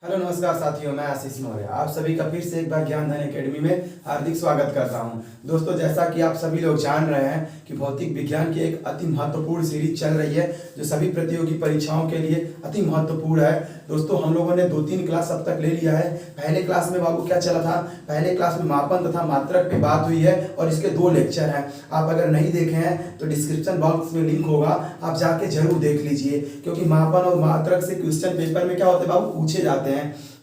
Hello नमस्कार साथियों, मैं आशीष मौर्य आप सभी का फिर से एक बार ज्ञान धन एकेडमी में हार्दिक स्वागत करता हूं। दोस्तों, जैसा कि आप सभी लोग जान रहे हैं कि भौतिक विज्ञान की एक अति महत्वपूर्ण सीरीज चल रही है जो सभी प्रतियोगी परीक्षाओं के लिए अति महत्वपूर्ण है। दोस्तों, हम लोगों ने 2-3 क्लास अब तक ले लिया है। पहले क्लास में बाबू क्या चला था? पहले क्लास में मापन तथा मात्रक पे बात हुई है और इसके 2 लेक्चर हैं। आप अगर नहीं देखे हैं तो डिस्क्रिप्शन बॉक्स में लिंक होगा, आप जाके जरूर देख लीजिए, क्योंकि मापन और मात्रक से क्वेश्चन पेपर में क्या होते हैं बाबू, पूछे जाते हैं।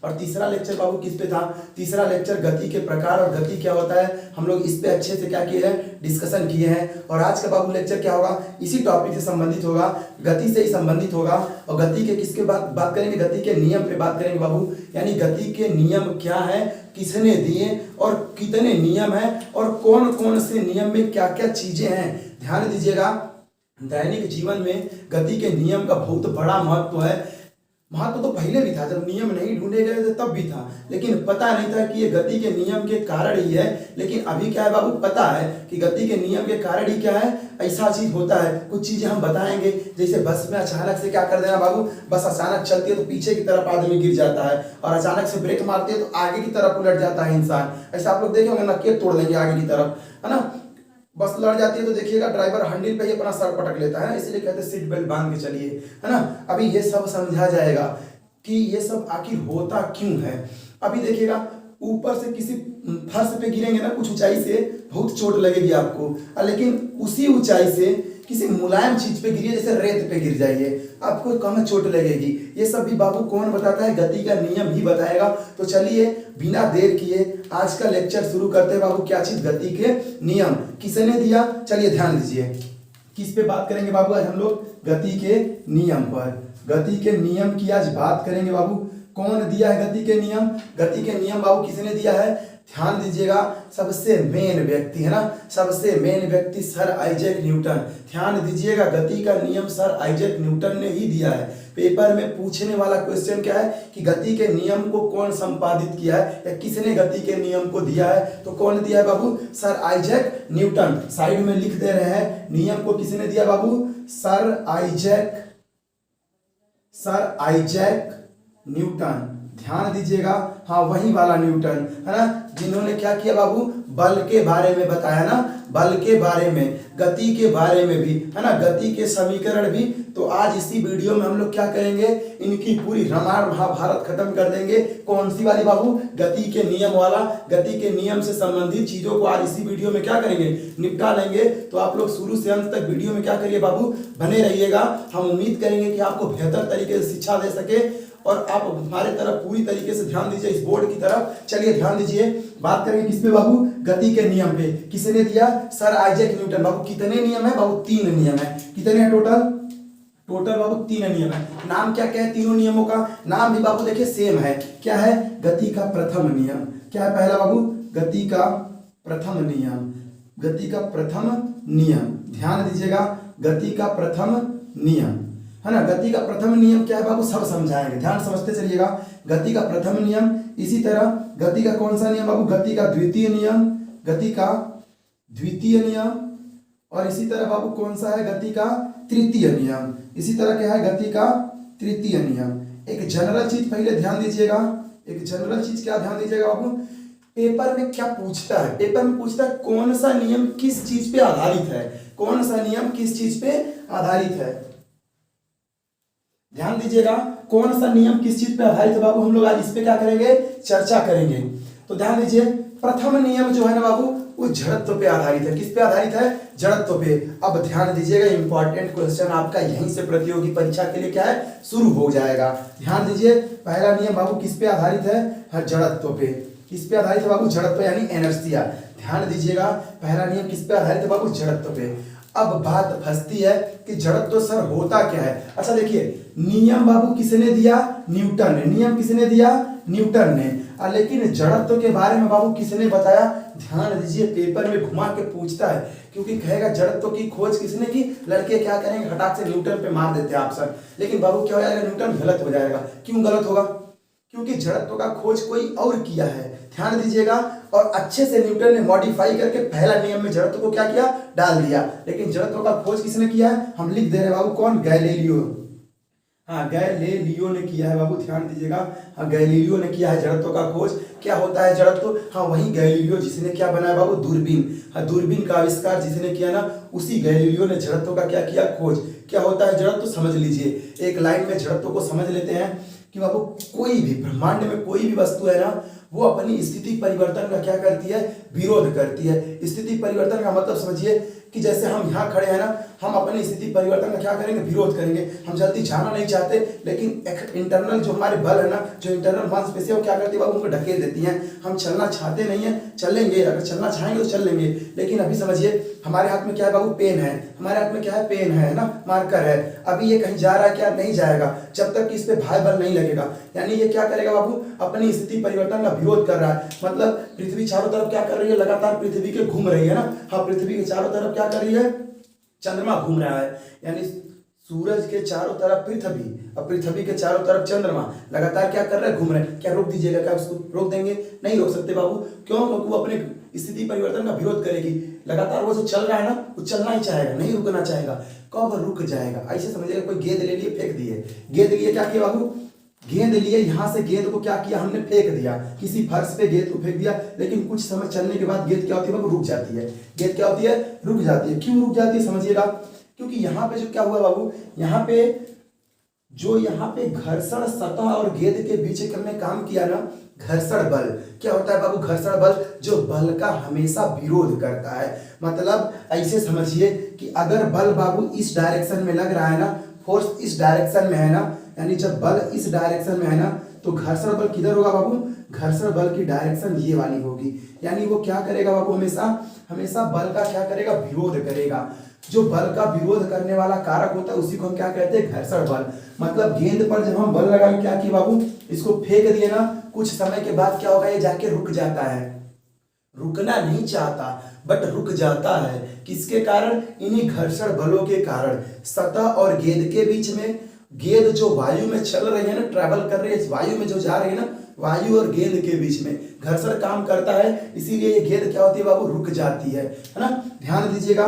और तीसरा लेक्चर बाबू किस पे था? तीसरा लेक्चर गति के प्रकार और गति क्या होता है, हम लोग इस पे अच्छे से क्या किए हैं, डिस्कशन किए हैं। और आज का बाबू लेक्चर क्या होगा, इसी टॉपिक से संबंधित होगा, गति से ही संबंधित होगा। और गति के किसके बात करेंगे, गति के नियम पे बात करेंगे बाबू, यानी गति के नियम क्या है, किसने दिए और कितने नियम है और कौन कौन से नियम में क्या क्या चीजें हैं। ध्यान दीजिएगा, दैनिक जीवन में गति के नियम का बहुत बड़ा महत्व है। महत्व तो पहले भी था, जब नियम नहीं ढूंढे गए थे तब भी था, लेकिन पता नहीं था कि ये गति के नियम के कारण ही है। लेकिन अभी क्या है बाबू, पता है कि गति के नियम के कारण ही क्या है, ऐसा चीज होता है। कुछ चीजें हम बताएंगे, जैसे बस में अचानक से क्या कर देना बाबू, बस अचानक चलती है तो पीछे की तरफ आदमी गिर जाता है, और अचानक से ब्रेक मारती है तो आगे की तरफ उलट जाता है इंसान। ऐसा आप लोग देखे होंगे, नक्के तोड़ देंगे आगे की तरफ, है ना। बस लड़ जाती है तो देखिएगा ड्राइवर हैंडल पे ही अपना सर पटक लेता है, इसलिए कहते हैं सीट बेल्ट बांध के चलिए, है ना। अभी ये सब समझा जाएगा कि ये सब आखिर होता क्यों है। अभी देखिएगा, ऊपर से किसी फर्श पे गिरेंगे ना, कुछ ऊंचाई से बहुत चोट लगेगी आपको, लेकिन उसी ऊंचाई से किसी मुलायम चीज पे गिरिए, जैसे रेत पे गिर जाइए, आपको कम चोट लगेगी। ये सब भी बाबू कौन बताता है, गति का नियम ही बताएगा। तो चलिए बिना देर किए आज का लेक्चर शुरू करते हैं बाबू। क्या चीज, गति के नियम किसने दिया, चलिए ध्यान दीजिए। किस पे बात करेंगे बाबू आज हम लोग, गति के नियम पर। गति के नियम की आज बात करेंगे बाबू। कौन दिया है गति के नियम? गति के नियम बाबू किसने दिया है? ध्यान दीजिएगा, सबसे मेन व्यक्ति है ना, सबसे मेन व्यक्ति सर आइजैक न्यूटन। ध्यान दीजिएगा, गति का नियम सर आइजैक न्यूटन ने ही दिया है। पेपर में पूछने वाला क्वेश्चन क्या है कि गति के नियम को कौन संपादित किया है या किसने गति के नियम को दिया है, तो कौन दिया है बाबू, सर आइजैक न्यूटन। साइड में लिख दे रहे हैं, नियम को किसने दिया बाबू, सर आइजैक न्यूटन। ध्यान दीजिएगा, हाँ वही वाला न्यूटन है ना, जिन्होंने क्या किया बाबू, बल के बारे में बताया ना, बल के बारे में, गति के बारे में भी, है ना, गति के समीकरण भी। तो आज इसी वीडियो में हम लोग क्या करेंगे, इनकी पूरी रामायण महाभारत खत्म कर देंगे। कौन सी वाली बाबू, गति के नियम वाला। गति के नियम से संबंधित चीजों को आज इसी वीडियो में क्या करेंगे, निपटा लेंगे। तो आप लोग शुरू से अंत तक वीडियो में क्या करिए बाबू, बने रहिएगा। हम उम्मीद करेंगे कि आपको बेहतर तरीके से शिक्षा दे सके और आप हमारे तरफ पूरी तरीके से ध्यान दीजिए, इस बोर्ड की तरफ। चलिए ध्यान दीजिए, बात करेंगे किस पे बाबू, गति के नियम पे। किसने दिया, सर आइजैक न्यूटन। बाबू कितने नियम है बाबू, 3 नियम है। कितने हैं टोटल बाबू, 3 नियम है। नाम क्या क्या है तीनों नियमों का? नाम भी बाबू देखिए सेम है। क्या है, गति का प्रथम नियम। क्या है पहला बाबू, गति का प्रथम नियम। गति का प्रथम नियम, ध्यान दीजिएगा, गति का प्रथम नियम है ना। गति का प्रथम नियम क्या है बाबू, सब समझाएंगे, ध्यान समझते चलिएगा। गति का प्रथम नियम, इसी तरह गति का कौन सा नियम बाबू, गति का द्वितीय नियम, गति का द्वितीय नियम। और इसी तरह बाबू कौन सा है, गति का तृतीय नियम। इसी तरह क्या है, गति का तृतीय नियम। एक जनरल चीज पहले ध्यान दीजिएगा, एक जनरल चीज क्या ध्यान दीजिएगा बाबू, पेपर में क्या पूछता है, पेपर में पूछता है कौन सा नियम किस चीज पे आधारित है, कौन सा नियम किस चीज पे आधारित है। ध्यान दीजिएगा, कौन सा नियम किस चीज पे आधारित है बाबू, हम लोग आज इस पे क्या करेंगे, चर्चा करेंगे। तो ध्यान दीजिए, प्रथम नियम जो है ना बाबू, वो जड़त्व पे आधारित है। किस पे आधारित है, जड़त्व पे। अब ध्यान दीजिएगा, इंपॉर्टेंट क्वेश्चन आपका यहीं से प्रतियोगी परीक्षा के लिए क्या है, शुरू हो जाएगा। ध्यान दीजिए, पहला नियम बाबू किस पे आधारित है, जड़त्व पे। किस पे आधारित है बाबू, जड़त्व यानी इनर्शिया। ध्यान दीजिएगा, पहला नियम किस पे आधारित है बाबू, जड़त्व पे। अब बात फंसती है कि जड़त्व सर होता क्या है। अच्छा देखिए, नियम बाबू किसने दिया, न्यूटन ने। नियम किसने दिया, न्यूटन ने। लेकिन जड़त्व के बारे में बाबू किसने बताया? ध्यान दीजिए, पेपर में घुमा के पूछता है, क्योंकि कहेगा जड़त्व की खोज किसने की, लड़के क्या करेंगे, हटाक से न्यूटन पे मार देते हैं आप सर। लेकिन बाबू क्या हो जाएगा, न्यूटन गलत हो जाएगा। क्यों गलत होगा, क्योंकि जड़त्व का खोज कोई और किया है। ध्यान दीजिएगा, और अच्छे से न्यूटन ने मॉडिफाई करके पहला नियम में जड़त्व को क्या किया, डाल दिया। लेकिन जड़त्व का खोज किसने किया है, हम लिख दे रहे हैं बाबू, कौन, गैलीलियो। हाँ, गैलीलियो ने किया है बाबू, ध्यान दीजिएगा। हाँ, गैलीलियो ने किया है जड़त्व का खोज। क्या होता है जड़त्व? हाँ, वही गैलीलियो जिसने क्या बनाया बाबू, दूरबीन। हाँ, दूरबीन का आविष्कार जिसने किया ना, उसी गैलीलियो ने जड़त्व का क्या किया, खोज। क्या होता है जड़त्व, समझ लीजिए। एक लाइन में जड़त्व को समझ लेते हैं कि बाबू कोई भी ब्रह्मांड में कोई भी वस्तु है ना, वो अपनी स्थिति परिवर्तन का क्या करती है, विरोध करती है। स्थिति परिवर्तन का मतलब समझिए कि जैसे हम यहाँ खड़े हैं ना, हम अपनी स्थिति परिवर्तन का क्या करेंगे, विरोध करेंगे। हम जल्दी जाना नहीं चाहते, लेकिन एक इंटरनल जो हमारे बल है ना, जो इंटरनल मांसपेशियां वो क्या करती है बाबू, उनको ढकेल देती हैं। हम चलना चाहते नहीं है, चलेंगे, अगर चलना चाहेंगे तो चल लेंगे। लेकिन अभी समझिए हमारे हाथ में क्या है बाबू, पेन है। हमारे हाथ में क्या है, पेन है ना, मार्कर है। अभी ये कहीं जा रहा है क्या, नहीं जाएगा जब तक कि इस पे भारी बल नहीं लगेगा। यानी ये क्या करेगा बाबू, अपनी स्थिति परिवर्तन का विरोध कर रहा है। मतलब पृथ्वी चारों तरफ क्या कर रही है, लगातार पृथ्वी के घूम रही है ना। हाँ, पृथ्वी के चारों तरफ क्या कर रही है, चंद्रमा घूम रहा है। यानी सूरज के चारों तरफ पृथ्वी और पृथ्वी के चारों तरफ चंद्रमा लगातार क्या कर रहे हैं, घूम रहे हैं। क्या रोक दीजिएगा, क्या उसको रोक देंगे? नहीं रोक सकते बाबू। क्यों? क्योंकि वो अपने स्थिति परिवर्तन का विरोध करेगी। लगातार वो जो चल रहा है ना, वो चलना ही चाहेगा, नहीं रुकना चाहेगा। कब रुक जाएगा? ऐसे समझिएगा कोई गेंद ले लिए, फेंक दिए। गेंद लिए, क्या किया बाबू, गेंद लिए, यहां से गेंद को क्या किया, हमने फेंक दिया किसी फर्श पे, गेंद को फेंक दिया। लेकिन कुछ समय चलने के बाद गेंद क्या होती है बाबू, रुक जाती है। गेंद क्या होती है, रुक जाती है। क्यों रुक जाती है समझिएगा, क्योंकि यहाँ पे जो क्या हुआ बाबू, यहाँ पे घर्षण सतह और गेंद के बीच एक हमने काम किया ना, घर्षण बल। क्या होता है बाबू, घर्षण बल, जो बल का हमेशा विरोध करता है। मतलब ऐसे समझिए कि अगर बल बाबू इस डायरेक्शन में लग रहा है ना, फोर्स इस डायरेक्शन में है ना, यानी जब बल इस डायरेक्शन में है ना, तो घर्षण बल किधर होगा बाबू, घर्षण बल की डायरेक्शन ये वाली होगी। यानी वो क्या करेगा बाबू, हमेशा बल का क्या करेगा, विरोध करेगा। जो बल का विरोध करने वाला कारक होता है उसी को हम क्या कहते हैं, घर्षण बल। मतलब गेंद पर जब हम बल लगाएंगे, क्या किया बाबू, इसको फेंक दिए ना, कुछ समय के बाद क्या होगा, ये जाके रुक जाता है। रुकना नहीं चाहता बट रुक जाता है। किसके कारण? इन्हीं घर्षण बलों के कारण। सतह और गेंद के बीच में, गेंद जो वायु में चल रही है ना, ट्रैवल कर रही है, वायु में जो जा रही है ना, वायु और गेंद के बीच में घर्षण काम करता है। इसीलिए ये गेंद क्या होती है बाबू, रुक जाती है ना। ध्यान दीजिएगा।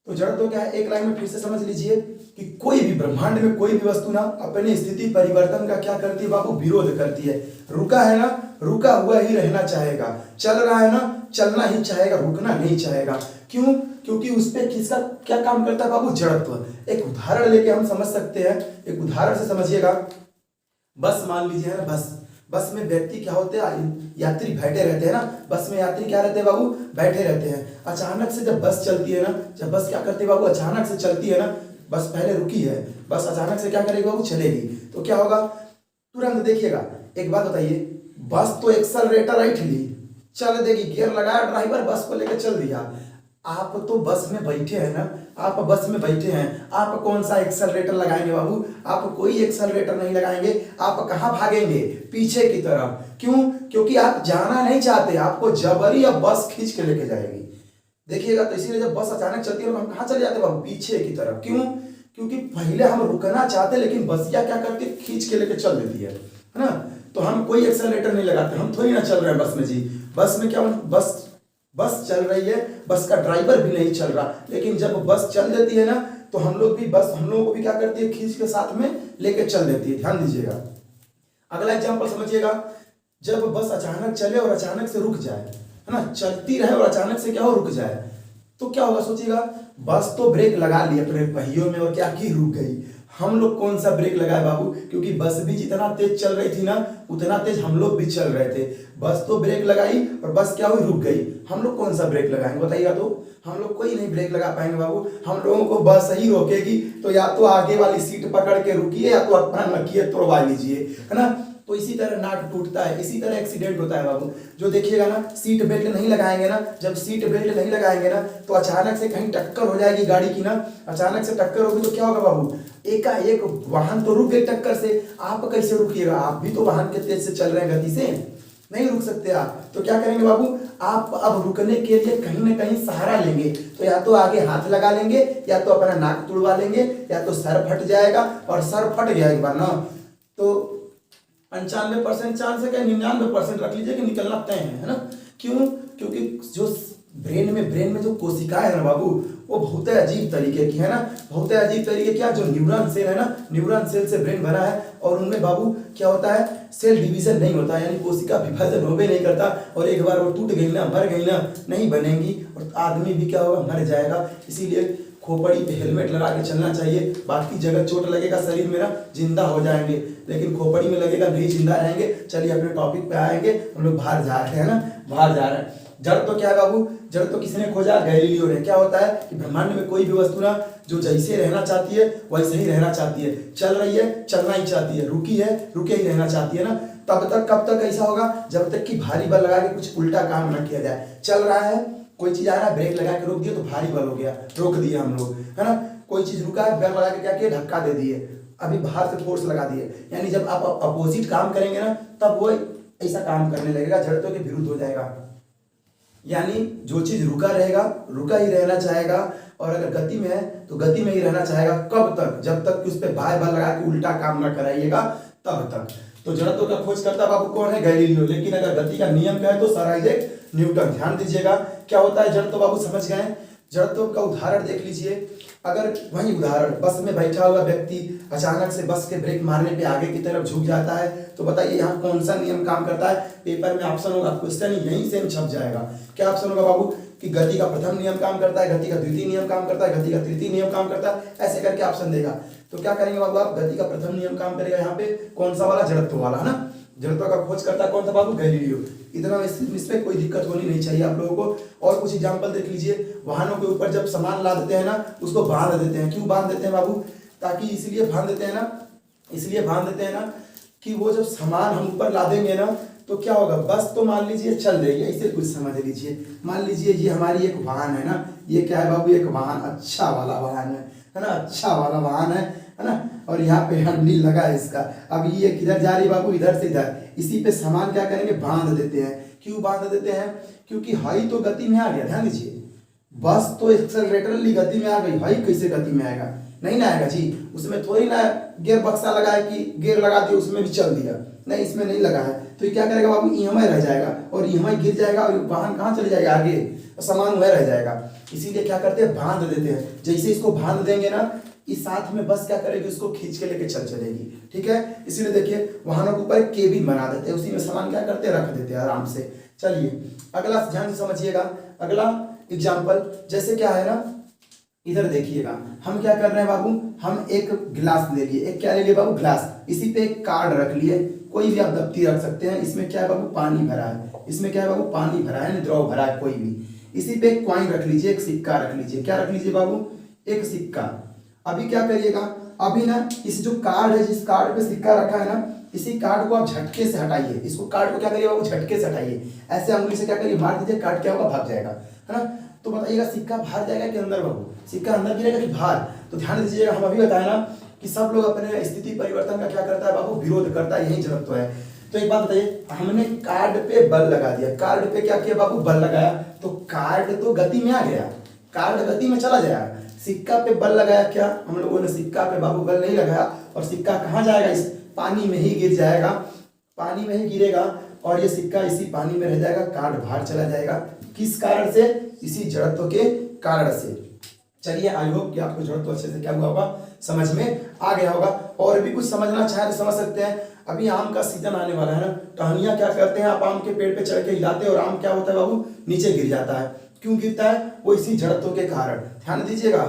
तो जड़ तो क्या है, एक लाइन में फिर से समझ लीजिए कि कोई भी ब्रह्मांड में कोई भी वस्तु ना अपने स्थिति परिवर्तन का क्या करती है बाबू, विरोध करती है। रुका है ना, रुका हुआ ही रहना चाहेगा। चल रहा है ना, चलना ही चाहेगा, रुकना नहीं चाहेगा। क्यों? क्योंकि उस पे किसका क्या काम करता है बाबू, जड़त्व। एक उदाहरण लेके हम समझ सकते हैं। एक उदाहरण से समझिएगा। बस मान लीजिए है ना, बस में व्यक्ति क्या होते हैं, यात्री बैठे रहते हैं ना। बस में यात्री क्या रहते हैं बाबू, बैठे रहते हैं। अचानक से जब बस चलती है ना, जब बस क्या करती है बाबू, अचानक से चलती है ना, बस पहले रुकी है, बस अचानक से क्या करेगी बाबू, चलेगी। तो क्या होगा, तुरंत देखिएगा। एक बात बताइए, बस तो एक्सेलरेटर राइट ली, चल देगी, गियर लगाया ड्राइवर, बस को लेकर चल दिया। आप तो बस में बैठे हैं ना, आप बस में बैठे हैं, आप कौन सा एक्सेलरेटर लगाएंगे बाबू, आप कोई एक्सेलरेटर नहीं लगाएंगे। आप कहाँ भागेंगे, पीछे की तरफ। क्यों? क्योंकि आप जाना नहीं चाहते, आपको जबरी या बस खींच के लेके जाएगी। देखिएगा, तो इसीलिए जब बस अचानक चलती है तो हम कहाँ चले जाते हैं बाबू, पीछे की तरफ। क्यों? क्योंकि पहले हम रुकना चाहते, लेकिन बसिया क्या करती है, खींच के लेके चल देती है ना। तो हम कोई एक्सेलरेटर नहीं लगाते, हम थोड़ी ना चल रहे हैं बस में जी। बस में क्या, बस चल रही है, बस का ड्राइवर भी नहीं चल रहा, लेकिन जब बस चल देती है ना, तो हम लोगों को भी क्या करती है, खींच के साथ में लेके चल देती है। ध्यान दीजिएगा। अगला एग्जांपल समझिएगा। जब बस अचानक चले और अचानक से रुक जाए, है ना, चलती रहे और अचानक से क्या हो, रुक जाए, तो क्या होगा सोचिएगा। बस तो ब्रेक लगा ली अपने पहियों में और क्या की, रुक गई। हम लोग कौन सा ब्रेक लगाए बाबू, क्योंकि बस भी जितना तेज चल रही थी ना, उतना तेज हम लोग भी चल रहे थे। बस तो ब्रेक लगाई और बस क्या हुई, रुक गई। हम लोग कौन सा ब्रेक लगाएंगे बताइएगा। तो हम लोग कोई नहीं ब्रेक लगा पाएंगे बाबू। हम लोगों को बस ही रोकेगी, तो या तो आगे वाली सीट पकड़ के रुकिए, या तो अपना नकिए तोड़वा लीजिए, है ना। तो इसी तरह नाक टूटता है, इसी तरह एक्सीडेंट होता है बाबू। जो देखिएगा ना, सीट बेल्ट नहीं लगाएंगे ना, जब सीट बेल्ट नहीं लगाएंगे ना, तो अचानक से कहीं टक्कर हो जाएगी गाड़ी की ना। अचानक से टक्कर होगी तो क्या होगा बाबू, एकाएक वाहन तो रुक गई टक्कर से। आप कैसे रुकिएगा, आप भी तो वाहन के तेज से चल रहे हैं, गति से नहीं रुक सकते आप। तो क्या करेंगे बाबू, आप अब रुकने के लिए कहीं ना कहीं सहारा लेंगे। तो या तो आगे हाथ लगा लेंगे, या तो अपना नाक तुड़वा लेंगे, या तो सर फट जाएगा। और सर फट गया एक बार ना, तो 95% चांस है, क्या 99% रख लीजिए कि निकलना तय है ना। क्यों? क्योंकि जो ब्रेन में जो कोशिकाएं है ना बाबू, वो बहुत अजीब तरीके की है ना, बहुत अजीब तरीके क्या, जो न्यूरॉन सेल है ना, न्यूरॉन सेल से ब्रेन भरा है। और उनमें बाबू क्या होता है, सेल डिवीजन नहीं होता, यानी कोशिका विभाजन होबे नहीं करता। और एक बार वो टूट गई ना, मर गई ना, नहीं बनेंगी, और आदमी भी क्या होगा, मर जाएगा। इसीलिए खोपड़ी पे हेलमेट लगा के चलना चाहिए। बाकी जगह चोट लगेगा शरीर में ना, जिंदा हो जाएंगे, लेकिन खोपड़ी में लगेगा नहीं, जिंदा रहेंगे। चलिए अपने टॉपिक पे आएंगे। हम लोग बाहर जा रहे हैं ना, बाहर जा रहे हैं। जड़ तो क्या है बाबू, जड़ तो किसने खोजा, गैलीलियो ने। क्या होता है कि ब्रह्मांड में कोई भी वस्तु ना जो जैसे रहना चाहती है वैसे ही रहना चाहती है, चल रही है चलना ही चाहती है, रुकी है रुके ही रहना चाहती है ना। तब तक कब तक ऐसा होगा, जब तक कि भारी बल लगा के कुछ उल्टा काम न किया जाए। चल रहा है, कोई चीज आ रहा है, ब्रेक लगा के रोक दिया तो भारी बल हो गया, रोक दिया हम लोग, है ना। कोई चीज रुका है, ब्रेक लगा के क्या किया, धक्का दे दिए, अभी बाहर से फोर्स लगा दिए। यानी जब आप अपोजिट काम करेंगे ना, तब वो ऐसा काम करने लगेगा, जड़त्व के विरुद्ध हो जाएगा। यानी जो चीज रुका रहेगा, रुका ही रहना चाहेगा, और अगर गति में है तो गति में ही रहना चाहेगा। कब तक, जब तक कि उस पर बाय बल लगा के उल्टा काम न कराइएगा, तब तक। तो जड़त्व का खोज करता बाबू कौन है, गैलीलियो। लेकिन अगर गति का नियम क्या है तो सर आइजैक न्यूटन। ध्यान दीजिएगा क्या होता है जड़त्व, बाबू समझ गए। जड़त्व का उदाहरण देख लीजिए। अगर वही उदाहरण, बस में बैठा हुआ व्यक्ति अचानक से बस के ब्रेक मारने पे आगे की तरफ झुक जाता है, तो बताइए यहाँ कौन सा नियम काम करता है। पेपर में ऑप्शन होगा, क्वेश्चन यहीं से छप जाएगा। क्या ऑप्शन होगा बाबू, कि गति का प्रथम नियम काम करता है, गति का द्वितीय नियम काम करता है, गति का तृतीय नियम काम करता है, ऐसे करके ऑप्शन देगा। तो क्या करेंगे बाबू आप, गति का प्रथम नियम काम करेगा यहाँ पे, कौन सा वाला, जड़त्व वाला, है ना। जड़त्व का खोज करता कौन था बाबू, गैलीलियो। इतना इसमें कोई दिक्कत होनी नहीं चाहिए आप लोगों को। और कुछ एग्जांपल देख लीजिए। वाहनों के ऊपर जब सामान ला देते हैं ना, उसको बांध देते हैं। क्यों बांध देते हैं बाबू, ताकि इसलिए बांध देते हैं ना, इसलिए बांध देते हैं ना कि वो जब सामान हम ऊपर ला देंगे ना, तो क्या होगा, बस तो मान लीजिए चल देगी। ऐसे कुछ समझ लीजिए, मान लीजिए ये हमारी एक वाहन है ना, ये क्या है बाबू, एक वाहन, अच्छा वाला वाहन है ना, अच्छा वाला वाहन है ना। और यहाँ पे हैंडल लगा है इसका। अब ये किधर जा रही है बाबू, इधर से इधर। इसी पे सामान क्या करेंगे, बांध देते हैं। क्यों बांध देते हैं, क्योंकि हाई तो गति में आ गया। ध्यान दीजिए, बस तो एक्सेलरेटरली गति में आ गई, हाई कैसे गति में आएगा, नहीं ना आएगा जी। उसमें थोड़ी ना गियर बक्सा लगा है कि गियर लगा दिया उसमें भी चल दिया, नहीं, इसमें नहीं लगा है। तो ये क्या करेगा बाबू, ईएमआई रह जाएगा, और ईएमआई गिर जाएगा, और वाहन कहाँ चले जाएगा, आगे सामान वह रह जाएगा। इसीलिए क्या करते हैं, बांध देते हैं। जैसे इसको बांध देंगे ना, इस साथ में बस क्या करेगी, उसको खींच के लेके चलेगी। ठीक है, इसीलिए देखिए वाहनों के ऊपर एक केबिन बना देते हैं, उसी में सामान क्या करते हैं, रख देते हैं आराम से। चलिए अगला ध्यान से समझिएगा। अगला एग्जाम्पल, जैसे क्या है ना, इधर देखिएगा, हम क्या कर रहे हैं बाबू, हम एक गिलास ले लिए, एक क्या ले लिए बाबू, ग्लास। इसी पे एक कार्ड रख लिए, कोई भी आप दफ्ती रख सकते हैं। इसमें क्या है बाबू, पानी भरा है, इसमें क्या है बाबू, पानी भरा है, द्रव भरा है कोई भी। इसी पे एक कॉइन रख लीजिए, एक सिक्का रख लीजिए। क्या रख लीजिए बाबू, एक सिक्का। अभी क्या करिएगा, अभी ना इस जो कार्ड है, जिस कार्ड पे सिक्का रखा है ना, इसी कार्ड को आप झटके से हटाइए। इसको कार्ड को क्या करिए बाबू, झटके से हटाइए। ऐसे अंगुली से क्या करिए, मार दीजिए, कार्ड क्या होगा, भाग जाएगा, है ना। तो बताइएगा सिक्का बाहर जाएगा कि अंदर बाबू, सिक्का अंदर गिरेगा कि बाहर। तो ध्यान दीजिएगा, हम अभी बताए ना कि सब लोग अपने स्थिति परिवर्तन का क्या करता है बाबू, विरोध करता है, यही जरूरत है। तो एक बात बताइए, हमने कार्ड पे बल लगा दिया, कार्ड पे क्या किया बाबू, बल लगाया, तो कार्ड तो गति में आ गया, कार्ड गति में चला जाएगा। सिक्का पे बल लगाया, क्या हम लोगों ने सिक्का पे बाबू बल नहीं लगाया, और सिक्का कहाँ जाएगा, इस पानी में ही गिर जाएगा, पानी में ही गिरेगा, और ये सिक्का इसी पानी में रह जाएगा, कार्ड बाहर चला जाएगा। किस कारण से, इसी जड़त्व के कारण से। चलिए आई होप कि आपको जड़त्व अच्छे से क्या हुआ होगा, समझ में आ गया होगा। और भी कुछ समझना चाहे तो समझ सकते हैं। अभी आम का सीजन आने वाला है ना, टहनियाँ क्या करते हैं, आप आम के पेड़ पे चढ़ के हिलाते हैं, और आम क्या होता है बाबू, नीचे गिर जाता है। क्यों गिरता है, वो इसी जड़त्व के कारण। ध्यान दीजिएगा,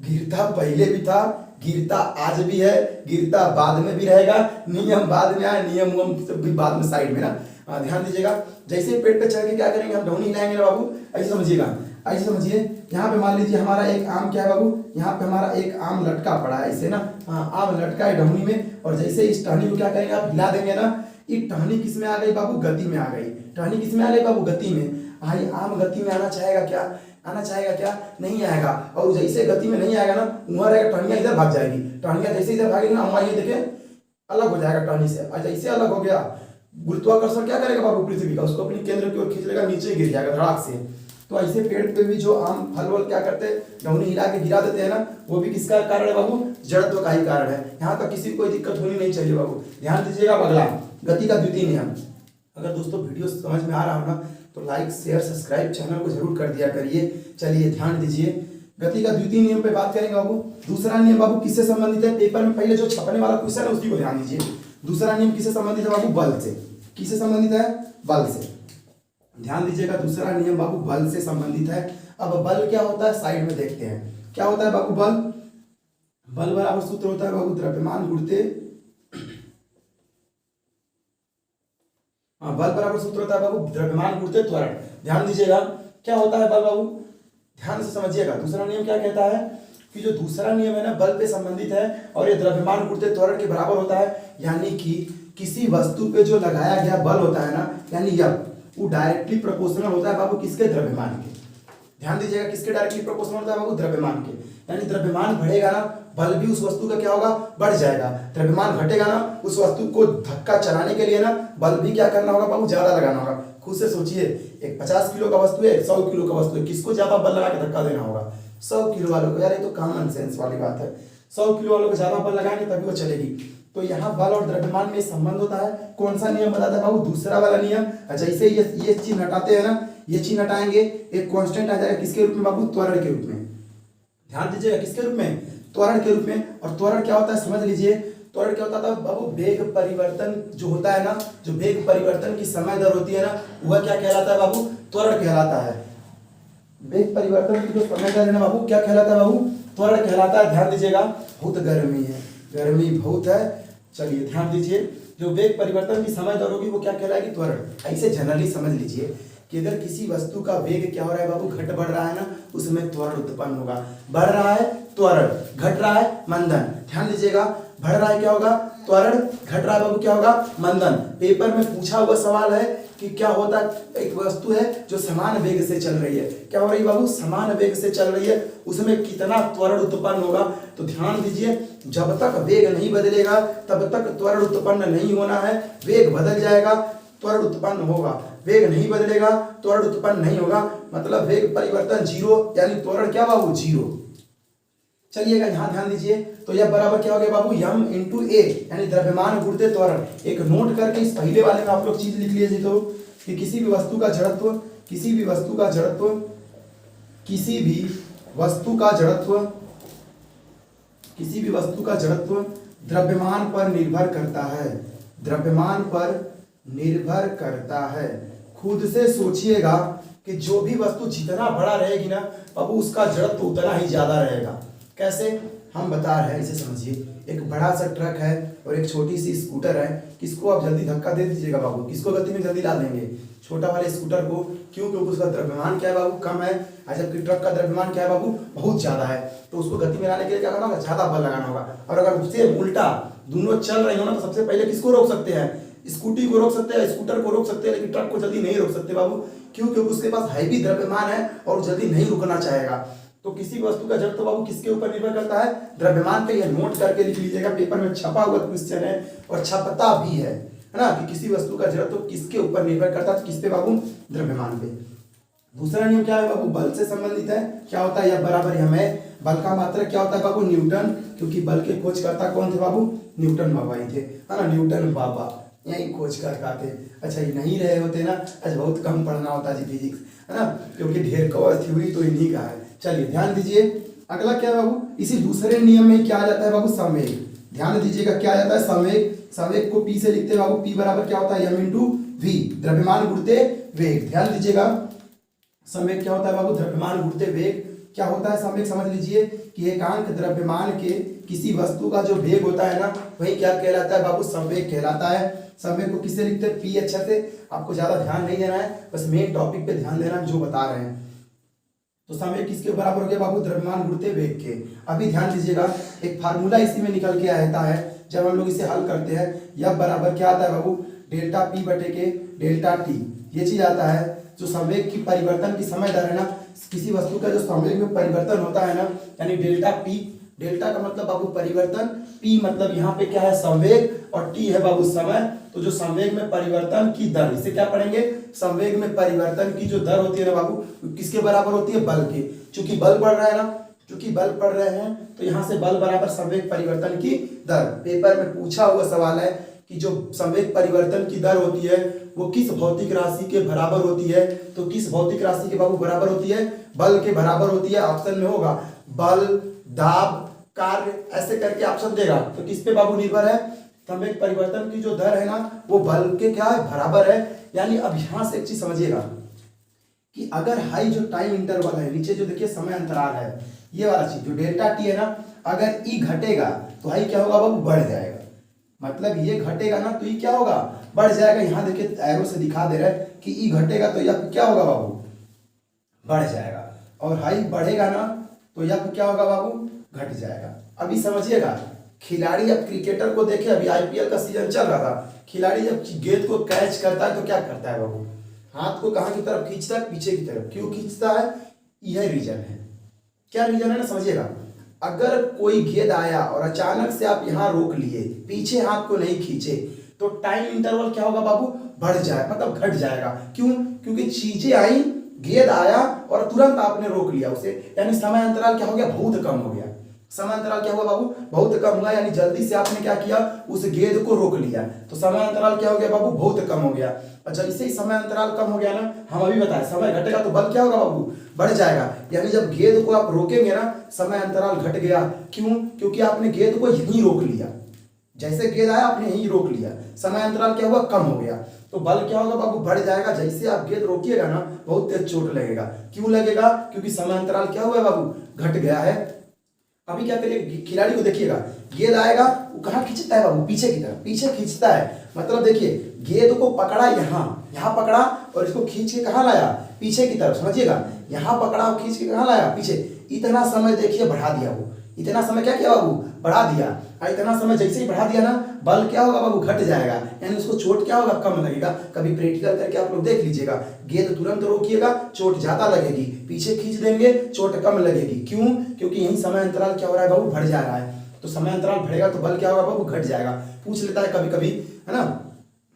गिरता पहले भी था, गिरता आज भी है, गिरता बाद में भी रहेगा। नियम बाद में आए, नियम भी बाद में साइड में ना। ध्यान दीजिएगा, जैसे पेड़ पे चढ़ के क्या करेंगे, हम ढौनी हिलाएंगे ना बाबू, ऐसे समझिएगा, ऐसे समझिए। यहाँ पे मान लीजिए हमारा एक आम क्या है बाबू, यहाँ पे हमारा एक आम लटका पड़ा है ऐसे ना, हाँ आम लटका है ढौनी में। और जैसे इस टहनी को क्या करेंगे, आप हिला देंगे ना, ये टहनी किस में आ गई बाबू, गति में आ गई। टहनी किस में आ गई बाबू, गति में। भाई आम गति में आना चाहेगा क्या, आना चाहेगा क्या, नहीं आएगा। और जैसे गति में नहीं आएगा ना, वहां रहेगा, टहनियाँ इधर भाग जाएगी। टहनियाँ जैसे इधर भागेगी ना, वहाँ ये देखे अलग हो जाएगा टहनी से। और जैसे अलग हो गया, गुरुत्वाकर्षण क्या करेगा बाबू, पृथ्वी का, उसको अपनी केंद्र की ओर खींच लेगा, नीचे गिर जाएगा धड़ाक से। तो ऐसे पेड़ पे भी जो आम फल वल क्या करते हैं, ढौनी हिला के गिरा देते हैं ना, वो भी किसका कारण है बाबू, जड़त्व का ही कारण है। यहाँ तक किसी को कोई दिक्कत होनी नहीं चाहिए बाबू। ध्यान दीजिएगा। अगला, गति का द्वितीय नियम। अगर दोस्तों वीडियो समझ में आ रहा हो ना, तो लाइक शेयर सब्सक्राइब चैनल को जरूर कर दिया करिए। चलिए ध्यान दीजिए, गति का द्वितीय नियम पे बात करेंगे बाबू। दूसरा नियम बाबू किससे संबंधित है, पेपर में पहले जो छपने वाला क्वेश्चन है उसी को ध्यान दीजिए। दूसरा नियम किससे संबंधित है बाबू, बल से। किससे संबंधित है, बल से। ध्यान दीजिएगा, दूसरा नियम बाबू बल से संबंधित है। अब बल क्या होता है साइड में देखते हैं। क्या होता है बाबू बल, बल बराबर सूत्र होता है बाबू द्रव्यमान गुणित बल बराबर सूत्र होता है बाबू द्रव्यमान गुणित त्वरण। ध्यान दीजिएगा क्या होता है बल बाबू, ध्यान से समझिएगा। दूसरा नियम क्या कहता है कि जो दूसरा नियम है ना बल पे संबंधित है और ये द्रव्यमान गुणित त्वरण के बराबर होता है। यानी कि किसी वस्तु पे जो लगाया गया बल होता है ना, यानी यह वो डायरेक्टली प्रोपोर्शनल होता है बाबू किसके, द्रव्यमान के। ध्यान दीजिएगा, किसके डायरेक्टली प्रोपोर्शनल होता है बाबू, द्रव्यमान के। यानी द्रव्यमान बढ़ेगा ना, बल भी उस वस्तु का क्या होगा, बढ़ जाएगा। द्रव्यमान घटेगा ना, उस वस्तु को धक्का चलाने के लिए ना बल भी क्या करना होगा बाबू, ज्यादा लगाना होगा। खुद से सोचिए, एक 50 किलो का वस्तु है, 100 किलो का वस्तु है, किसको ज्यादा बल लगा के धक्का देना होगा, 100 किलो वालों को। यार ये तो कॉमन सेंस वाली बात है, 100 किलो वालों को ज्यादा बल लगाएंगे तभी वो चलेगी। तो यहाँ बल और द्रव्यमान में संबंध होता है। कौन सा नियम बताता है बाबू, दूसरा वाला नियम। जैसे ये चीज हटाते हैं ना, ये चीज हटाएंगे, एक कांस्टेंट आ जाएगा किसके रूप में बाबू, त्वरण के रूप में। ध्यान दीजिएगा, किसके रूप में, त्वरण के रूप में। और त्वरण क्या होता है समझ लीजिए, त्वरण क्या होता था बाबू, वेग परिवर्तन जो होता है ना, जो वेग परिवर्तन की समय दर होती है ना, वह क्या कहलाता है बाबू, त्वरण कहलाता है। वेग परिवर्तन की जो समय दर है ना बाबू, क्या कहलाता है बाबू, त्वरण कहलाता है। ध्यान दीजिएगा, बहुत गर्मी है, गर्मी बहुत है। चलिए ध्यान दीजिए, जो वेग परिवर्तन की समय दर होगी वो क्या कहलाएगी, त्वरण। ऐसे जनरली समझ लीजिए कि अगर किसी वस्तु का वेग क्या हो रहा है बाबू, घट बढ़ रहा है ना, उसमें त्वरण उत्पन्न होगा। बढ़ रहा है त्वरण, घट रहा है मंदन। ध्यान दीजिएगा, बढ़ रहा है क्या होगा, त्वरण, घट रहा है बाबू क्या होगा, मंदन। पेपर में पूछा हुआ सवाल है कि क्या होता है, एक वस्तु है जो समान वेग से चल रही है, क्या हो रही है बाबू, समान वेग से चल रही है, उसमें कितना त्वरण उत्पन्न होगा। तो ध्यान दीजिए, जब तक वेग नहीं बदलेगा तब तक त्वरण उत्पन्न नहीं होना है। वेग बदल जाएगा त्वरण उत्पन्न होगा, वेग नहीं बदलेगा त्वरण उत्पन्न नहीं होगा। मतलब वेग परिवर्तन जीरो, यानी त्वरण क्या बाबू, जीरो। चलिएगा यहाँ ध्यान दीजिए, तो यह बराबर क्या हो गया बाबू, m इंटू ए, यानी द्रव्यमान गुणित त्वरण। एक नोट करके इस पहले वाले में आप लोग चीज लिख लीजिए तो, कि किसी भी वस्तु का जड़त्व, किसी भी वस्तु का जड़त्व, किसी भी वस्तु का जड़त्व, किसी भी वस्तु का जड़त्व द्रव्यमान पर निर्भर करता है, द्रव्यमान पर निर्भर करता है। खुद से सोचिएगा कि जो भी वस्तु जितना बड़ा रहेगी ना बाबू, उसका जड़त्व उतना ही ज्यादा रहेगा। कैसे, हम बता रहे हैं, इसे समझिए। एक बड़ा सा ट्रक है और एक छोटी सी स्कूटर है, किसको आप जल्दी धक्का दे दीजिएगा बाबू, किसको गति में जल्दी डाल देंगे, छोटा वाले स्कूटर को। क्यों, क्योंकि उसका द्रव्यमान क्या है बाबू, कम है, जबकि ट्रक का द्रव्यमान क्या है बाबू, बहुत ज्यादा है। तो उसको गति में लाने के लिए क्या करना होगा, ज्यादा बल लगाना होगा। और अगर उससे उल्टा दोनों चल रही हो ना, तो सबसे पहले किसको रोक सकते हैं, स्कूटी को रोक सकते हैं, स्कूटर को रोक सकते हैं, लेकिन ट्रक को जल्दी नहीं रोक सकते बाबू। क्यों, क्योंकि उसके पास हैवी द्रव्यमान है और जल्दी नहीं रुकना चाहेगा। तो किसी वस्तु का जड़त्व बाबू किसके ऊपर निर्भर करता है, द्रव्यमान पे। यह नोट करके लिख लीजिएगा, पेपर में छपा हुआ क्वेश्चन है और छपता भी है ना, कि किसी वस्तु का जड़त्व किसके ऊपर निर्भर करता है, किस पे बाबू, द्रव्यमान पे। दूसरा नियम क्या है बाबू, बल से संबंधित है। क्या होता है, यह बराबर हमें, बल का मात्रक क्या होता है बाबू, न्यूटन। क्योंकि बल के खोजकर्ता कौन थे बाबू, न्यूटन बाबा ही थे, है ना, न्यूटन बाबा यही खोज कर थे। अच्छा, ये नहीं रहे होते ना, अच्छा बहुत कम पढ़ना होता जी फिजिक्स, है ना, क्योंकि ढेर कवर थ्योरी तो इन्हीं का है। चलिए ध्यान दीजिए, अगला क्या है बाबू, इसी दूसरे नियम में क्या आ जाता है बाबू, संवेग। ध्यान दीजिएगा, क्या आ जाता है, संवेग। संवेग को पी से लिखते हैं बाबू, पी बराबर क्या होता है, m इंटू वी, द्रव्यमान गुणित वेग। ध्यान दीजिएगा, संवेग क्या होता है बाबू, द्रव्यमान गुणित वेग। क्या होता है संवेग, समझ लीजिए कि एकांक द्रव्यमान के किसी वस्तु का जो वेग होता है ना, वही क्या कहलाता है बाबू, संवेग कहलाता है। संवेग को किससे लिखते हैं, पी। अच्छा से आपको ज्यादा ध्यान नहीं देना है, बस मेन टॉपिक पे ध्यान देना है जो बता रहे हैं। तो संवेग किसके बराबर हो गया बाबू, द्रव्यमान गुणित वेग के। अभी ध्यान दीजिएगा, एक फार्मूला इसी में निकल के आता है जब हम लोग इसे हल करते हैं। यह बराबर क्या आता है बाबू, डेल्टा पी बटे के डेल्टा टी, ये चीज आता है। जो संवेग की परिवर्तन की समय दर है ना, किसी वस्तु का जो संवेग में परिवर्तन होता है ना, यानी डेल्टा पी, डेल्टा का मतलब बाबू परिवर्तन, पी मतलब यहाँ पे क्या है, संवेग, और टी है बाबू समय। तो जो संवेग में परिवर्तन की दर, इसे क्या पढ़ेंगे, संवेग में परिवर्तन की जो दर होती है ना बाबू, किसके बराबर होती है, बल के। चूंकि बल बढ़ रहा है ना, चूंकि बल पढ़ रहे हैं तो यहाँ से बल बराबर संवेग परिवर्तन की दर। पेपर में पूछा हुआ सवाल है कि जो संवेग परिवर्तन की दर होती है वो किस भौतिक राशि के बराबर होती है। तो किस भौतिक राशि के बाबू बराबर होती है? बल के बराबर होती है। ऑप्शन में होगा बल, दाब, कार्य, ऐसे करके ऑप्शन देगा। तो किस पे बाबू निर्भर है? संवेग परिवर्तन की जो दर है ना वो बल के क्या है? बराबर है। यानी अब यहां से एक चीज समझिएगा कि अगर हाई जो टाइम इंटरवल है, नीचे जो देखिए समय अंतराल है, ये वाला चीज जो डेल्टा टी है ना, अगर ई घटेगा तो हाई क्या होगा बाबू? बढ़ जाएगा। मतलब ये घटेगा ना तो ये क्या होगा? बढ़ जाएगा। यहाँ देखिए एरो से दिखा दे रहा है कि ई घटेगा तो यह क्या होगा बाबू? बढ़ जाएगा। और हाई बढ़ेगा ना तो यह क्या होगा बाबू? घट जाएगा। अभी समझिएगा, खिलाड़ी अब क्रिकेटर को देखे, अभी आईपीएल का सीजन चल रहा था, खिलाड़ी जब गेंद को कैच करता है तो क्या करता है बाबू? हाथ को कहाँ की तरफ खींचता है? पीछे की तरफ। क्यों खींचता है? यह रीजन है। क्या रीजन है ना, समझिएगा। अगर कोई गेंद आया और अचानक से आप यहाँ रोक लिए, पीछे हाथ को नहीं खींचे, तो टाइम इंटरवल क्या होगा बाबू? बढ़ जाए, मतलब घट जाएगा। क्यों? क्योंकि चीजें आई, गेंद आया और तुरंत आपने रोक लिया उसे, यानी समय अंतराल क्या हो गया? बहुत कम हो गया। समय अंतराल क्या हुआ बाबू? बहुत कम हुआ। यानी जल्दी से आपने क्या किया? उस गेंद को रोक लिया, तो समय अंतराल क्या हो गया बाबू? बहुत कम हो गया। और जैसे ही समय अंतराल कम हो गया ना, हम अभी बताएं, समय घटेगा तो बल क्या होगा बाबू? बढ़ जाएगा। यानी जब गेंद को आप रोकेंगे ना, समय अंतराल घट गया। क्यों? क्योंकि आपने गेंद को यहीं रोक लिया। जैसे गेंद आया आपने यहीं रोक लिया, समय अंतराल क्या हुआ? कम हो गया। तो बल क्या होगा बाबू? बढ़ जाएगा। जैसे आप गेंद रोकिएगा ना, बहुत तेज चोट लगेगा। क्यों लगेगा? क्योंकि समय अंतराल क्या हुआ है बाबू? घट गया है। अभी क्या करिए, खिलाड़ी को देखिएगा, गेंद आएगा, वो कहाँ खींचता है बाबू? पीछे की तरफ। पीछे खींचता है, मतलब देखिए गेंद को पकड़ा यहाँ पकड़ा और इसको खींच के कहाँ लाया? पीछे की तरफ। समझिएगा, यहाँ पकड़ा और खींच के कहाँ लाया? पीछे। इतना समय देखिए बढ़ा दिया वो, इतना समय क्या किया बाबू? बढ़ा दिया। और इतना समय जैसे ही बढ़ा दिया ना, बल क्या होगा बाबू? घट जाएगा। यानी उसको चोट क्या होगा? कम लगेगा। कभी प्रैक्टिकल करके आप लोग देख लीजिएगा, गेंद तुरंत रोकिएगा, चोट ज्यादा लगेगी, पीछे खींच देंगे, चोट कम लगेगी। क्यों? क्योंकि यही समय अंतराल क्या हो रहा है बाबू? बढ़ जा रहा है। तो समय अंतराल बढ़ेगा तो बल क्या होगा बाबू? घट जाएगा। पूछ लेता है कभी कभी, है ना,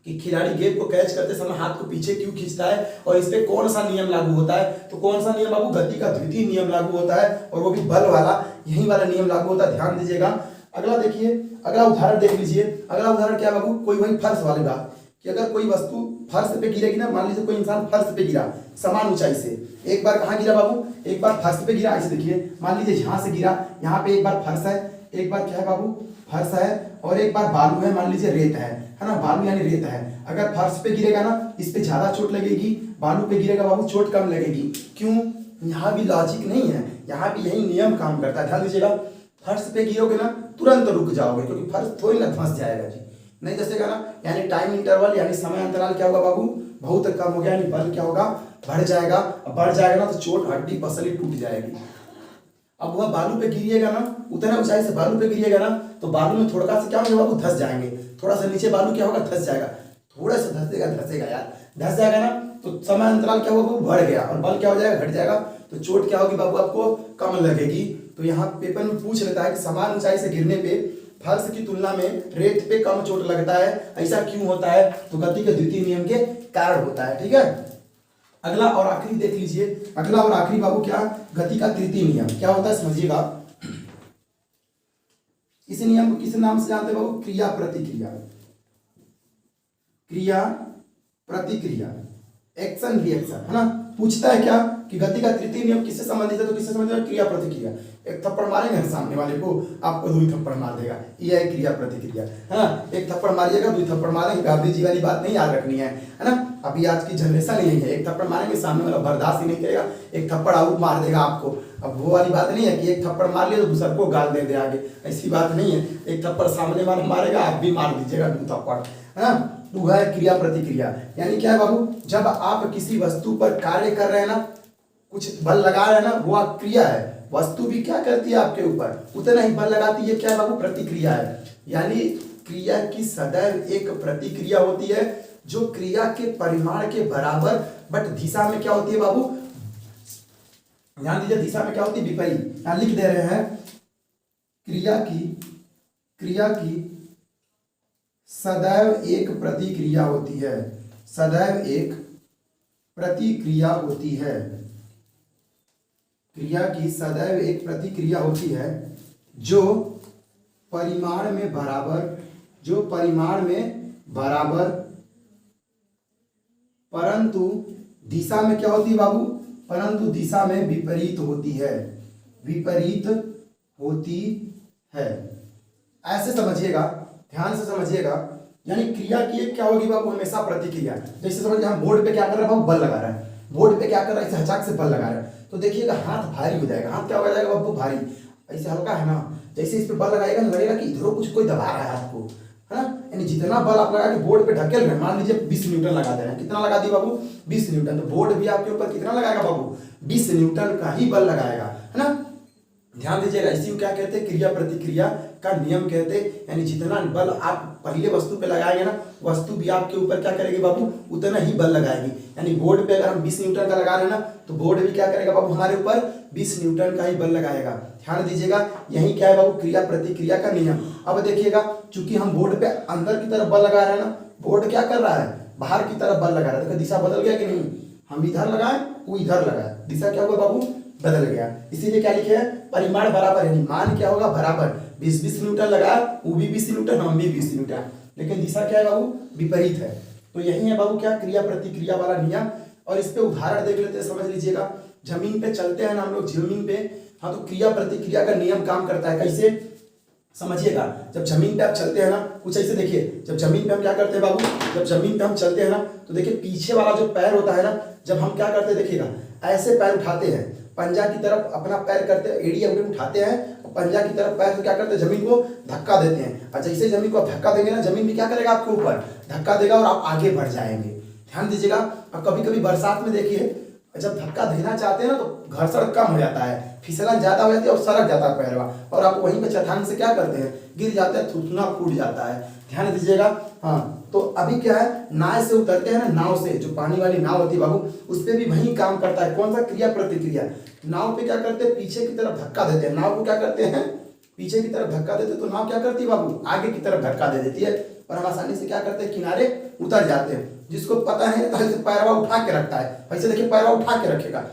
कि खिलाड़ी गेंद को कैच करते समय हाथ को पीछे क्यों खींचता है और इस पे कौन सा नियम लागू होता है? तो कौन सा नियम बाबू? गति का द्वितीय नियम लागू होता है, और वो भी बल वाला, यही वाला नियम लागू होता है। ध्यान दीजिएगा। अगला देखिए, अगला उदाहरण देख लीजिए। अगला उदाहरण क्या बाबू? कोई वही फर्श वाली बात, कि अगर कोई वस्तु फर्श पे गिरेगी ना, मान लीजिए कोई इंसान फर्श पे गिरा समान ऊंचाई से, एक बार कहाँ गिरा बाबू? एक बार फर्श पे गिरा। ऐसे देखिए, मान लीजिए यहाँ से गिरा, यहाँ पे एक बार फर्श है, एक बार क्या है बाबू? फर्श है, और एक बार बालू है, मान लीजिए रेत है ना, बालू यानी रेत है। अगर फर्श पे गिरेगा ना, इस पे ज्यादा चोट लगेगी, बालू पे गिरेगा बाबू, चोट कम लगेगी। क्यों? यहाँ भी लॉजिक नहीं है, यहाँ भी यही नियम काम करता है। ध्यान दीजिएगा, फर्श पे गिरोगे ना तुरंत रुक जाओगे, क्योंकि फर्श थोड़ी ना धंस जाएगा जी, नहीं धंसेगा ना। यानी टाइम इंटरवल यानी समय अंतराल क्या होगा बाबू? बहुत कम हो गया। यानी बल क्या होगा? बढ़ जाएगा। बढ़ जाएगा ना तो चोट, हड्डी पसली टूट जाएगी। अब वह बालू पे गिरिएगा ना, उतना ऊंचाई से बालू पे गिरिएगा ना, तो बालू में थोड़ा सा क्या होगा बाबू? धंस जाएंगे। थोड़ा सा नीचे बालू क्या होगा? धंस जाएगा। थोड़ा सा धंसेगा यार, धंस जाएगा ना, तो समय अंतराल क्या होगा? बढ़ गया। और बल क्या हो जाएगा? घट जाएगा। तो चोट क्या होगी बाबू? आपको कम लगेगी। तो यहाँ पेपर में पूछ लेता है कि समान ऊंचाई से गिरने पे फर्श की तुलना में रेत पे कम चोट लगता है, ऐसा क्यों होता है? तो गति के द्वितीय नियम के कारण होता है। ठीक है, अगला और आखिरी देख लीजिए। अगला और आखिरी बाबू क्या? गति का तृतीय नियम क्या होता है समझिएगा। इस नियम को किस नाम से जानते हैं बाबू? क्रिया प्रतिक्रिया। क्रिया प्रतिक्रिया, एक्शन रिएक्शन, है ना। पूछता है क्या कि गति का तृतीय नियम किससे संबंधित है? तो किससे संबंधित है? क्रिया प्रतिक्रिया। एक थप्पड़ मारेंगे सामने वाले को, आपको दो थप्पड़ मार देगा, ये है क्रिया प्रतिक्रिया, है ना। एक थप्पड़ मारिएगा, दो थप्पड़ मारेंगे, गांधी जी वाली बात नहीं याद रखनी है ना। अभी आज की जनरेशन यही है, एक थप्पड़ मारेंगे, सामने वाला बर्दाश्त ही नहीं करेगा, एक थप्पड़ आउट मार देगा आपको। अब वो वाली बात नहीं है कि एक थप्पड़ मार लिया तो दूसरे को गाल दे आगे, ऐसी बात नहीं है। एक थप्पड़ सामने वाला मारेगा, आप भी मार दीजिएगा दो थप्पड़, है ना। तो वह है क्रिया प्रतिक्रिया। यानी क्या है बाबू? जब आप किसी वस्तु पर कार्य कर रहे हैं ना, कुछ बल लगा रहे हैं ना, वो आप क्रिया है। वस्तु भी क्या करती है आपके ऊपर? उतना ही बल लगाती है। क्या है बाबू? प्रतिक्रिया है। यानी क्रिया की सदैव एक प्रतिक्रिया होती है, जो क्रिया के परिमाण के बराबर बट दिशा में क्या होती है बाबू? ध्यान दीजिए, दिशा में क्या होती है? विपरीत। यहां लिख दे रहे हैं, क्रिया की सदैव एक प्रतिक्रिया होती है। सदैव एक प्रतिक्रिया होती है। क्रिया की सदैव एक प्रतिक्रिया होती है जो परिमाण में बराबर, परंतु दिशा में क्या होती है बाबू, परंतु दिशा में विपरीत होती है, विपरीत होती है। ऐसे समझिएगा, ध्यान से समझिएगा। यानी क्रिया की एक क्या होगी बाबू, हमेशा प्रतिक्रिया। जैसे समझिए हम बोर्ड पे क्या कर रहे हैं बाबू, बल लगा रहे हैं, बोर्ड पे क्या कर रहा है, इसे हचाक से बल लगा रहे हैं, तो देखिएगा हाथ भारी हो जाएगा। हाथ क्या हो जाएगा बाबू, भारी। ऐसे हल्का है ना, जैसे इस पे बल लगाएगा लगेगा कि इधरों कुछ कोई दबा रहा है हाथ को, है ना। यानी जितना बल आप लगा के बोर्ड पे ढकेल रहे हैं, मान लीजिए 20 न्यूटन लगा दे रहे हैं, कितना लगा दिए बाबू, 20 न्यूटन, तो बोर्ड भी आपके ऊपर कितना लगाएगा बाबू, 20 न्यूटन का ही बल लगाएगा, है ना। ध्यान दीजिएगा, इसी को क्या कहते हैं, क्रिया प्रतिक्रिया का नियम कहते हैं। यानी जितना बल आप पहले वस्तु पे लगाएंगे ना, वस्तु भी आपके ऊपर क्या करेगी बाबू, उतना ही बल लगाएगी। यानी बोर्ड पे अगर हम 20 न्यूटन का लगा रहे हैं ना, तो बोर्ड भी क्या करेगा बाबू, हमारे ऊपर 20 न्यूटन का ही बल लगाएगा। ध्यान दीजिएगा, यही क्या है बाबू, क्रिया प्रतिक्रिया का नियम। अब देखिएगा, चूंकि हम बोर्ड पे अंदर की तरफ बल लगा रहे हैं ना, बोर्ड क्या कर रहा है, बाहर की तरफ बल लगा रहा है। देखो दिशा बदल गया कि नहीं, हम इधर लगाए, वो इधर लगाए, दिशा क्या हुआ बाबू, बदल गया। इसीलिए क्या लिखे हैं, परिमाण बराबर, यानी मान क्या होगा, बराबर। 20 न्यूटन लगा, वो भी 20 न्यूटन, हम भी 20 न्यूटन, लेकिन दिशा क्या है बाबू, विपरीत है। तो यही है बाबू क्या, क्रिया प्रतिक्रिया वाला नियम। और इस पे उदाहरण देख लेते हैं, समझ लीजिएगा। जमीन पे चलते हैं ना हम लोग, जमीन पे, हाँ, तो क्रिया प्रतिक्रिया का नियम काम करता है। कैसे समझिएगा, जब जमीन पे आप चलते हैं ना, कुछ ऐसे देखिए, जब जमीन पे हम क्या करते हैं बाबू, जब जमीन पे हम चलते हैं ना, तो देखिए पीछे वाला जो पैर होता है ना, जब हम क्या करते हैं, देखिएगा ऐसे पैर उठाते हैं, पंजा की तरफ अपना पैर करते हैं, एड़ी अंगुली उठाते हैं, पंजा की तरफ पैर से क्या करते हैं, जमीन को धक्का देते हैं। और जैसे जमीन को धक्का देंगे ना, जमीन भी क्या करेगा, आपके ऊपर धक्का देगा और आप आगे बढ़ जाएंगे। ध्यान दीजिएगा। अब कभी कभी बरसात में देखिए, जब धक्का देना चाहते हैं ना, तो घर्षण कम हो जाता है, फिसलन ज्यादा हो जाती है और सरक जाता है पैरवा, और आप वहीं पे चट्टान से क्या करते हैं, गिर जाते हैं, थुथुना फूट जाता है। ध्यान दीजिएगा। हाँ, तो अभी क्या है, नाव से उतरते हैं ना, नाव से, जो पानी वाली नाव होती है बाबू, उस पर भी वही काम करता है। कौन सा, क्रिया प्रतिक्रिया। नाव पे क्या करते हैं, पीछे की तरफ धक्का देते हैं, नाव को क्या करते हैं, पीछे की तरफ धक्का देते हैं, तो नाव क्या करती है बाबू, आगे की तरफ धक्का दे देती है, और हम आसानी से क्या करते हैं, किनारे उतर जाते हैं। जिसको पता है तो ऐसे पैरवा उठा के रखता है, ऐसे देखिए पैरवा उठा के रखेगा,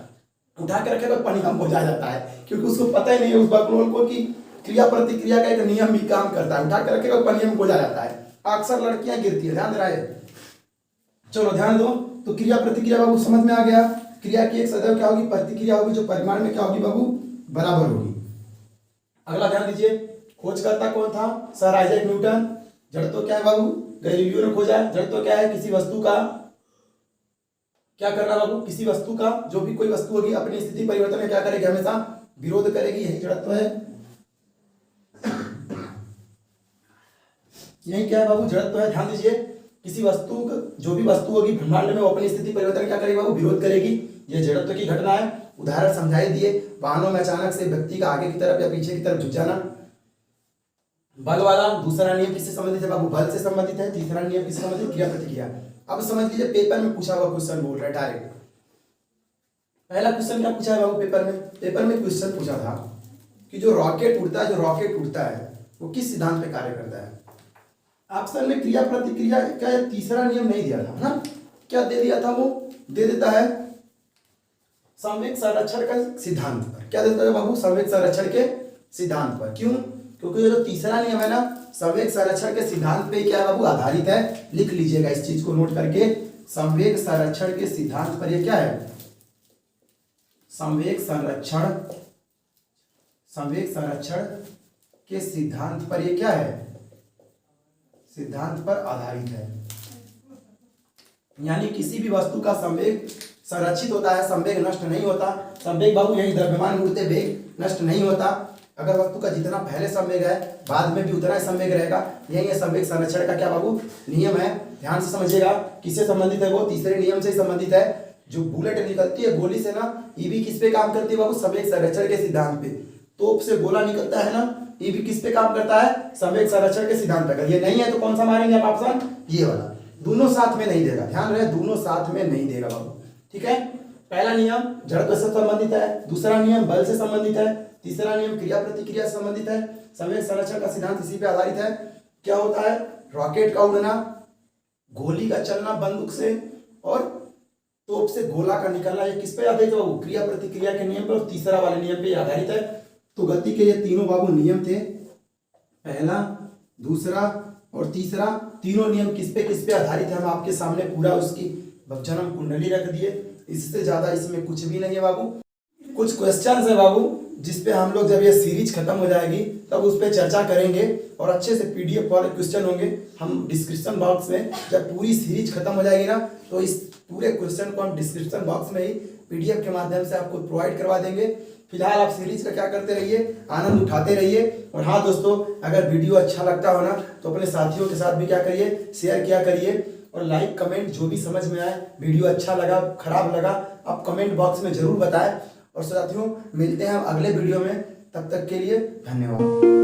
उठा के रखेगा, पानी कम हो जाता है, क्योंकि उसको पता ही नहीं है उस बकलोल को कि क्रिया प्रतिक्रिया का एक नियम भी काम करता है। उठा के रखेगा, पानी में हो जाता है। अक्सर लड़कियां गिरती है, ध्यान दे रहा है। चलो ध्यान दो। तो क्रिया प्रतिक्रिया बाबू समझ में आ गया। क्रिया की एक सदैव क्या होगी, प्रतिक्रिया होगी, जो परिमाण में क्या होगी बाबू, बराबर होगी। अगला ध्यान दीजिए, खोजकर्ता कौन था, सर आइजैक न्यूटन। जड़त्व क्या है बाबू, गैलीलियो ने खोजा है। जड़त्व क्या है, किसी वस्तु का क्या करना बाबू, किसी वस्तु का, जो भी कोई वस्तु होगी अपनी स्थिति परिवर्तन में क्या करेगी, हमेशा विरोध करेगी, यही जड़त्व है। यही क्या है बाबू, जड़त्व है। ध्यान दीजिए, किसी वस्तु, जो भी वस्तु होगी ब्रह्मांड में, वो अपनी स्थिति परिवर्तन क्या करेगी बाबू, विरोध करेगी। यह जड़त्व की घटना है। उदाहरण समझाई दिए, वाहनों में अचानक से व्यक्ति का आगे की तरफ या पीछे की तरफ झुक जाना। बल वाला दूसरा नियम किससे संबंधित है बाबू, बल से संबंधित है। तीसरा नियम किससे संबंधित, क्रिया प्रतिक्रिया। अब समझ लीजिए, पेपर में पूछा हुआ क्वेश्चन बोल रहा है डायरेक्ट। पहला क्वेश्चन क्या पूछा है बाबू पेपर में, पेपर में क्वेश्चन पूछा था कि जो रॉकेट उड़ता है, जो रॉकेट उड़ता है, वो किस सिद्धांत पे कार्य करता है। ऑप्शन में क्रिया प्रतिक्रिया का तीसरा नियम नहीं दिया था ना, क्या दे दिया था, वो दे देता है संवेग संरक्षण का सिद्धांत पर। क्या देता है बाबू, संवेग संरक्षण के सिद्धांत पर। क्यों, क्योंकि जो तीसरा नियम है ना, संवेग संरक्षण के सिद्धांत पे क्या है बाबू, आधारित है। लिख लीजिएगा इस चीज को नोट करके, संवेग संरक्षण के सिद्धांत पर ये क्या है, संवेग संरक्षण, संवेग संरक्षण के सिद्धांत पर ये क्या है, सिद्धांत पर आधारित है। यानी किसी भी वस्तु का संवेग संरक्षित होता है, संवेग नष्ट नहीं होता। संवेग बाबू यही द्रव्यमान उड़ते वेग नष्ट नहीं होता। अगर वस्तु का जितना पहले संवेग है, बाद में भी उतना ही संवेग रहेगा। यही है संवेग संरक्षण का क्या बाबू, नियम है। ध्यान से समझिएगा, किससे संबंधित है वो, तीसरे नियम से संबंधित है। जो बुलेट निकलती है गोली से ना, ये भी किस पे काम करती है बाबू, संवेग संरक्षण के सिद्धांत पे। तोप से गोला निकलता है ना, ये भी किस पे काम करता है, संवेग संरक्षण के सिद्धांत पे। अगर ये नहीं है तो कौन सा मारेंगे आप ऑप्शन, ये वाला। दोनों साथ में नहीं देगा, ध्यान रहे, दोनों साथ में नहीं देगा बाबू, ठीक है। पहला नियम जड़त्व से संबंधित है, दूसरा नियम बल से संबंधित है, तीसरा नियम क्रिया प्रतिक्रिया से संबंधित है। संवेग संरक्षण का सिद्धांत इसी पे आधारित है। क्या होता है, रॉकेट का उड़ना, गोली का चलना बंदूक से, और तोप से गोला का निकलना, ये किस पे आधारित है बाबू, क्रिया प्रतिक्रिया के नियम पे, और तीसरा वाले नियम पे आधारित है। तो गति के ये तीनों बाबू नियम थे, पहला, दूसरा और तीसरा, तीनों नियम किस पे आधारित है, हम आपके सामने पूरा उसकी जन्म कुंडली रख दिए। इससे ज्यादा इसमें कुछ भी नहीं है बाबू। कुछ क्वेश्चंस है बाबू जिसपे हम लोग जब ये सीरीज खत्म हो जाएगी तब उस पर चर्चा करेंगे और अच्छे से पीडीएफ वाले क्वेश्चन होंगे। हम डिस्क्रिप्शन बॉक्स में जब पूरी सीरीज खत्म हो जाएगी ना तो इस पूरे क्वेश्चन को हम डिस्क्रिप्शन बॉक्स में ही पीडीएफ के माध्यम से आपको प्रोवाइड करवा देंगे। फिलहाल आप सीरीज का क्या करते रहिए, आनंद उठाते रहिए। और हाँ दोस्तों, अगर वीडियो अच्छा लगता हो ना तो अपने साथियों के साथ भी क्या करिए, शेयर किया करिए। और लाइक कमेंट जो भी समझ में आए, वीडियो अच्छा लगा खराब लगा, आप कमेंट बॉक्स में जरूर बताएं। और साथियों मिलते हैं हम अगले वीडियो में, तब तक के लिए धन्यवाद।